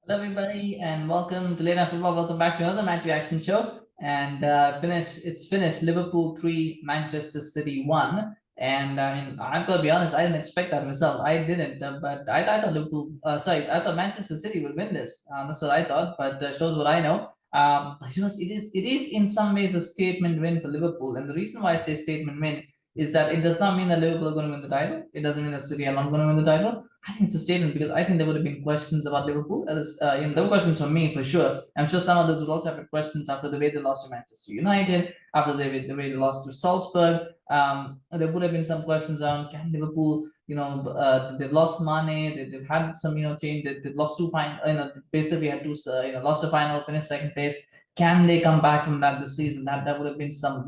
Hello, everybody, and welcome to Late Night Football. Welcome back to another match reaction show. And it's finished. Liverpool 3, Manchester City 1. And I mean, I've got to be honest, I didn't expect that result. I didn't, but I thought I thought Manchester City would win this. That's what I thought, but shows what I know. It is in some ways a statement win for Liverpool, and the reason why I say statement win is that it does not mean that Liverpool are going to win the title. It doesn't mean that City are not going to win the title. I think it's a statement because I think there would have been questions about Liverpool. There were questions from me for sure. I'm sure some others would also have questions after the way they lost to Manchester United, after the way they lost to Salzburg. There would have been some questions on can Liverpool, they've lost Mane, they've had some, change. They've lost two final, basically had two, lost the final, finished second place. Can they come back from that this season? That would have been some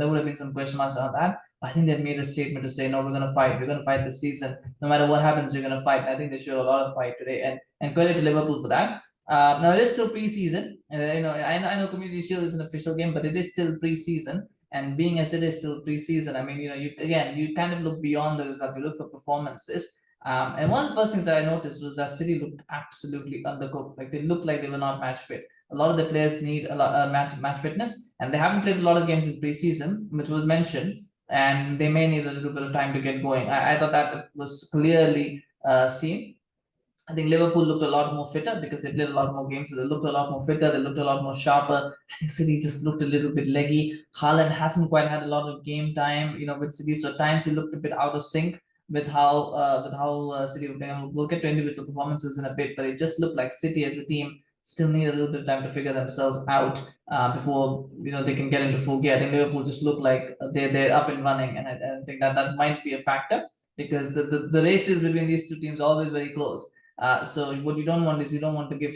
question marks on that. I think they've made a statement to say, no, we're going to fight. We're going to fight this season. No matter what happens, we're going to fight. And I think they showed a lot of fight today. And credit to Liverpool for that. Now, it is still preseason. I know Community Shield is an official game, but it is still preseason. And being as it is still preseason, I mean, you kind of look beyond the result. You look for performances. And one of the first things that I noticed was that City looked absolutely undercooked. Like they looked like they were not match fit. A lot of the players need a lot match fitness, and they haven't played a lot of games in preseason, which was mentioned, and they may need a little bit of time to get going. I thought that was clearly seen. I think Liverpool looked a lot more fitter because they played a lot more games, so they looked a lot more fitter. They looked a lot more sharper. I think City just looked a little bit leggy. Haaland hasn't quite had a lot of game time, with City. So at times he looked a bit out of sync with how City were playing. We'll get to individual performances in a bit, but it just looked like City as a team still need a little bit of time to figure themselves out before they can get into full gear. I think Liverpool just look like they're up and running, and I think that might be a factor because the races between these two teams are always very close. So what you don't want is you don't want to give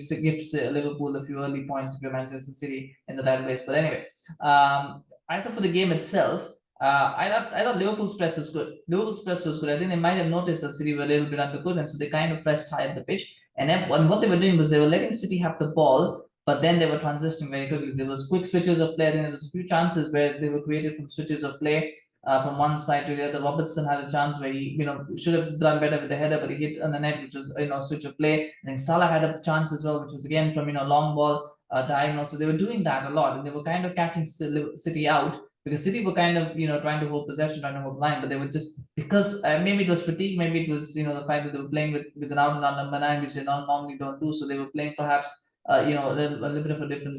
Liverpool a few early points if you're Manchester City in the title race. But anyway, I thought for the game itself, I thought Liverpool's press was good. Liverpool's press was good. I think they might have noticed that City were a little bit undercooked, and so they kind of pressed high up the pitch. And then what they were doing was they were letting City have the ball, but then they were transitioning very quickly. There was quick switches of play. Then there was a few chances where they were created from switches of play from one side to the other. Robertson had a chance where he, should have done better with the header, but he hit on the net, which was, switch of play. I think Salah had a chance as well, which was again from, long ball, diagonal. So they were doing that a lot, and they were kind of catching City out because City were kind of, trying to hold possession, trying to hold the line, but they were just because maybe it was fatigue, maybe it was, the fact that they were playing with an out and out number 9, which they normally don't do. So they were playing perhaps, a little bit of a different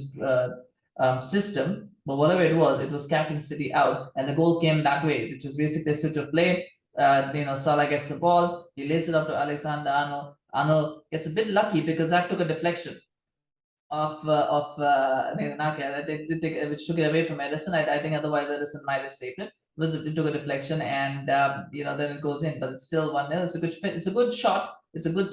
system. But whatever it was catching City out, and the goal came that way, which was basically a switch of play. Salah gets the ball, he lays it up to Alexander-Arnold. Arnold gets a bit lucky because that took a deflection of which took it away from Ederson. I think otherwise Ederson might have saved it. It took a deflection, and then it goes in, but it's still 1-0. It's a good fit. It's a good shot. It's a good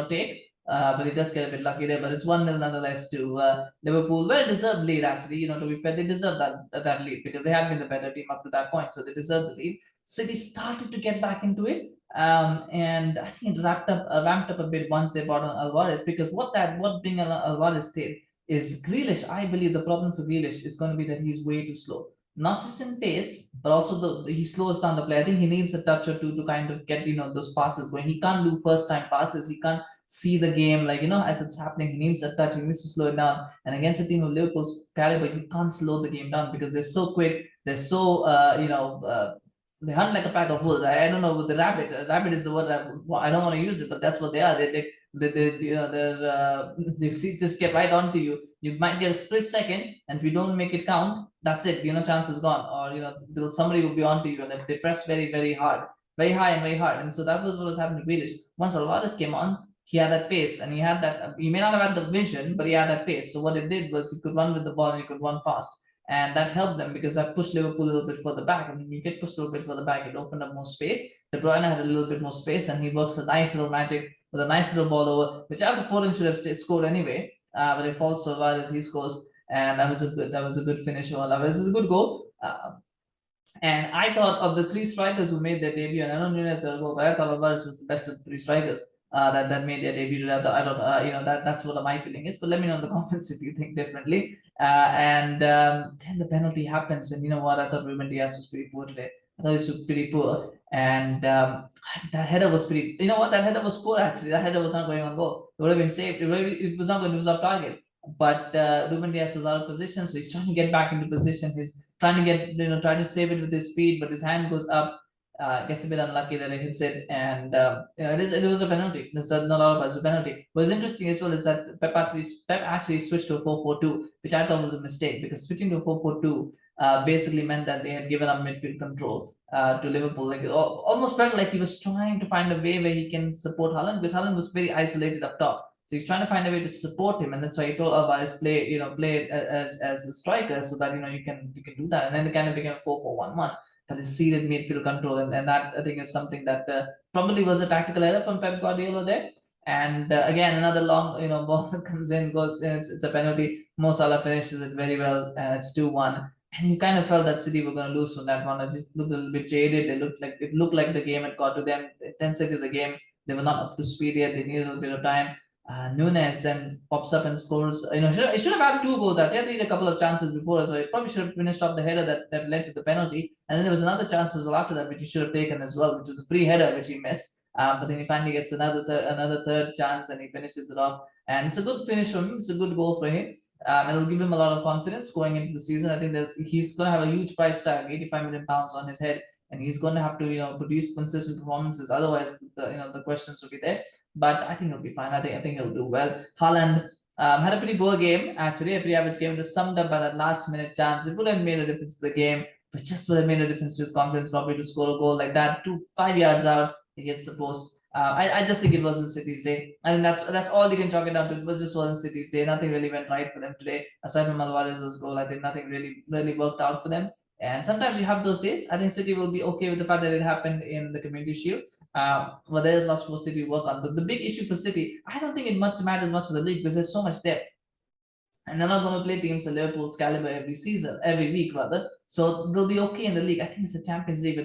take. But it does get a bit lucky there. But it's 1-0 nonetheless to Liverpool. Well deserved lead, actually. To be fair, they deserved that lead because they had been the better team up to that point, so they deserved the lead. City started to get back into it, and I think it ramped up a bit once they brought on Alvarez, because what bringing Alvarez did is Grealish. I believe the problem for Grealish is going to be that he's way too slow, not just in pace, but also he slows down the play. I think he needs a touch or two to kind of get those passes going. He can't do first time passes. He can't see the game as it's happening. He needs a touch. He needs to slow it down. And against a team of Liverpool's caliber, you can't slow the game down because they're so quick. They're so they hunt like a pack of wolves. I don't know, with the rabbit. Rabbit is the word I don't want to use it, but that's what they are. They just get right onto you. You might get a split second, and if you don't make it count, that's it. Chance is gone, or somebody will be onto you, and if they press very, very hard, very high and very hard, and so that was what was happening to Grealish. Once Alvarez came on, he had that pace, and he had that. He may not have had the vision, but he had that pace. So what it did was he could run with the ball and he could run fast. And that helped them because that pushed Liverpool a little bit further back. And when you get pushed a little bit further back, it opened up more space. De Bruyne had a little bit more space, and he works a nice little magic with a nice little ball over, which after Foden should have scored anyway. But it falls to Alvarez, he scores, and that was a good finish for Alvarez. It's a good goal. And I thought of the three strikers who made their debut, and I know Nunez got a goal, but I thought Alvarez was the best of the three strikers that made their debut. I don't, that's what my feeling is. But let me know in the comments if you think differently. And then the penalty happens, and you know what? I thought Ruben Dias was pretty poor today. I thought he was pretty poor. And that header was pretty. You know what? That header was poor actually. That header was not going on goal. It would have been saved. It was not going to lose off target. But Ruben Dias was out of position, so he's trying to get back into position. He's trying to trying to save it with his feet, but his hand goes up. Gets a bit unlucky that it hits it, and it was a penalty. There's not all about it, a penalty. What was interesting as well is that Pep actually switched to a 4-4-2, which I thought was a mistake because switching to a 4-4-2 basically meant that they had given up midfield control to Liverpool. Like almost felt like he was trying to find a way where he can support Haaland because Haaland was very isolated up top. So he's trying to find a way to support him, and that's why he told Alvarez play as a striker so that you can do that, and then it kind of became a 4-4-1-1. But his seated midfield control, and that I think is something that probably was a tactical error from Pep Guardiola there. And again, another long ball that comes in, goes in, it's a penalty. Mo Salah finishes it very well, and it's 2-1. And you kind of felt that City were going to lose from that one. It just looked a little bit jaded. It looked like the game had got to them. The intensity of the game, they were not up to speed yet. They needed a little bit of time. Nunez then pops up and scores. He should have had 2 goals actually. I think a couple of chances before as well. He probably should have finished off the header that led to the penalty. And then there was another chance as well after that, which he should have taken as well, which was a free header which he missed. But then he finally gets another third chance and he finishes it off. And it's a good finish for him. It's a good goal for him. It'll give him a lot of confidence going into the season. I think he's going to have a huge price tag, £85 million on his head, and he's going to have to produce consistent performances. Otherwise, the questions will be there. But I think he'll be fine. I think he'll do well. Haaland had a pretty poor game actually, a pretty average game. It was summed up by that last minute chance. It would have made a difference to the game, but just would have made a difference to his confidence probably to score a goal like that. 5 yards out, he hits the post. I just think it wasn't City's day. I think that's all you can chalk it down to. It wasn't City's day. Nothing really went right for them today. Aside from Alvarez's goal, I think nothing really worked out for them. And sometimes you have those days. I think City will be okay with the fact that it happened in the Community Shield. But there's lots for City to work on. The big issue for City, I don't think it matters much for the league because there's so much depth. And they're not going to play teams of Liverpool's caliber every week rather. So they'll be okay in the league. I think it's a Champions League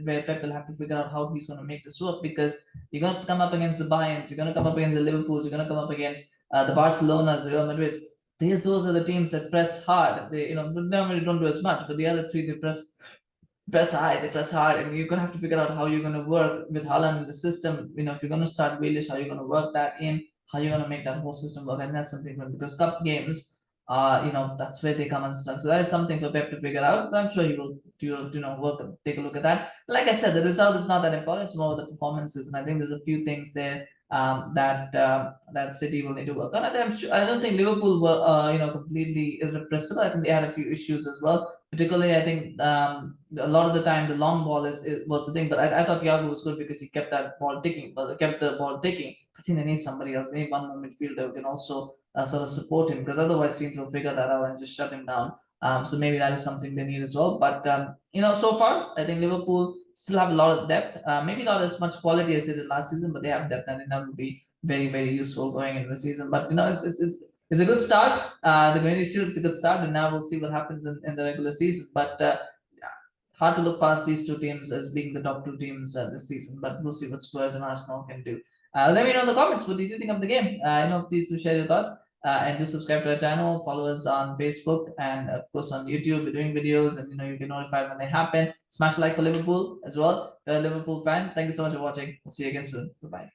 where Pep will have to figure out how he's going to make this work because you're going to come up against the Bayerns, you're going to come up against the Liverpools, you're going to come up against the Barcelonas, the Real Madrids. Those are the teams that press hard. They normally don't do as much, but the other three they press high, and you're gonna have to figure out how you're gonna work with Haaland in the system. If you're gonna start Grealish, how you're gonna work that in, how you're gonna make that whole system work, and that's something because cup games, that's where they come and start. So that is something for Pep to figure out. But I'm sure he will work and take a look at that. Like I said, the result is not that important. It's more the performances, and I think there's a few things there that City will need to work on. And I don't think Liverpool were completely irrepressible. I think they had a few issues as well. Particularly, I think a lot of the time the long ball was the thing. But I thought Thiago was good because he kept that ball ticking, kept the ball ticking. I think they need somebody else. They need one more midfielder who can also sort of support him because otherwise teams will figure that out and just shut him down. So maybe that is something they need as well. But so far I think Liverpool still have a lot of depth. Maybe not as much quality as they did last season, but they have depth, and I think that will be very, very useful going into the season. But it's a good start. The Community Shield is a good start, and now we'll see what happens in the regular season. But hard to look past these two teams as being the top two teams this season. But we'll see what Spurs and Arsenal can do. Let me know in the comments what did you think of the game. Please do share your thoughts. And do subscribe to our channel, follow us on Facebook, and of course on YouTube. We're doing videos, and you get notified when they happen. Smash a like for Liverpool as well. If you're a Liverpool fan, thank you so much for watching. We'll see you again soon. Bye bye.